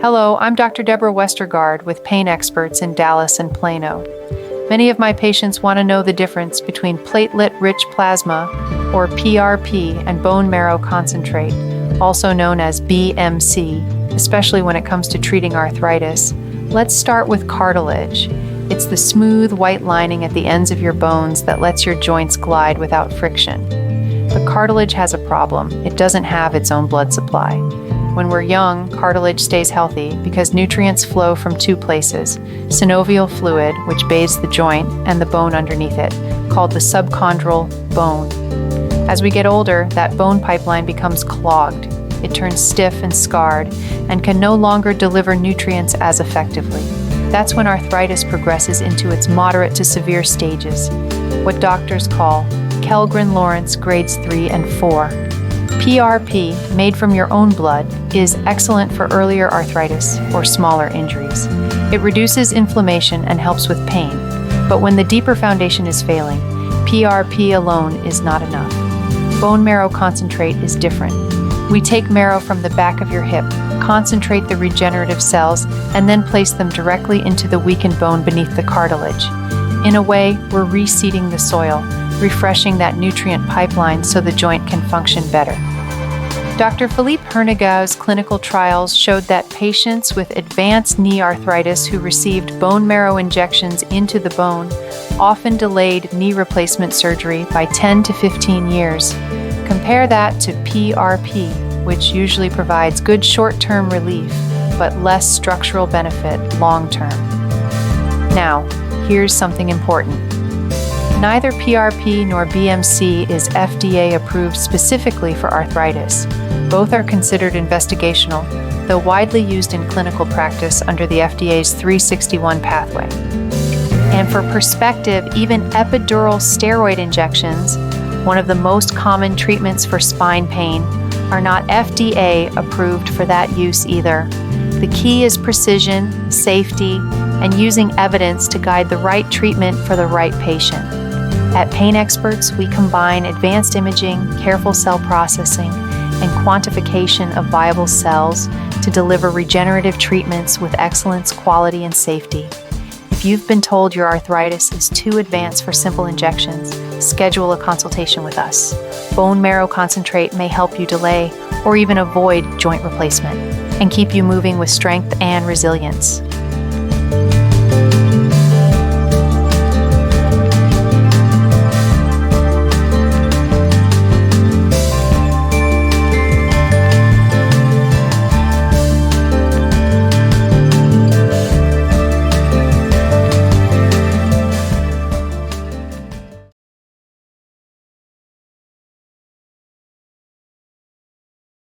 Hello, I'm Dr. Deborah Westergaard with pain experts in Dallas and Plano. Many of my patients want to know the difference between platelet-rich plasma, or PRP, and bone marrow concentrate, also known as BMC, especially when it comes to treating arthritis. Let's start with cartilage. It's the smooth white lining at the ends of your bones that lets your joints glide without friction. But cartilage has a problem. It doesn't have its own blood supply. When we're young, cartilage stays healthy because nutrients flow from two places: synovial fluid, which bathes the joint, and the bone underneath it, called the subchondral bone. As we get older, that bone pipeline becomes clogged. It turns stiff and scarred and can no longer deliver nutrients as effectively. That's when arthritis progresses into its moderate to severe stages, what doctors call Kellgren-Lawrence grades 3 and 4. PRP, made from your own blood, is excellent for earlier arthritis or smaller injuries. It reduces inflammation and helps with pain, but when the deeper foundation is failing, PRP alone is not enough. Bone marrow concentrate is different. We take marrow from the back of your hip, concentrate the regenerative cells, and then place them directly into the weakened bone beneath the cartilage. In a way, we're reseeding the soil, refreshing that nutrient pipeline so the joint can function better. Dr. Philippe Hernigau's clinical trials showed that patients with advanced knee arthritis who received bone marrow injections into the bone often delayed knee replacement surgery by 10 to 15 years. Compare that to PRP, which usually provides good short-term relief, but less structural benefit long-term. Now, here's something important. Neither PRP nor BMC is FDA approved specifically for arthritis. Both are considered investigational, though widely used in clinical practice under the FDA's 361 pathway. And for perspective, even epidural steroid injections, one of the most common treatments for spine pain, are not FDA approved for that use either. The key is precision, safety, and using evidence to guide the right treatment for the right patient. At Pain Experts, we combine advanced imaging, careful cell processing, and quantification of viable cells to deliver regenerative treatments with excellence, quality, and safety. If you've been told your arthritis is too advanced for simple injections, schedule a consultation with us. Bone marrow concentrate may help you delay or even avoid joint replacement and keep you moving with strength and resilience.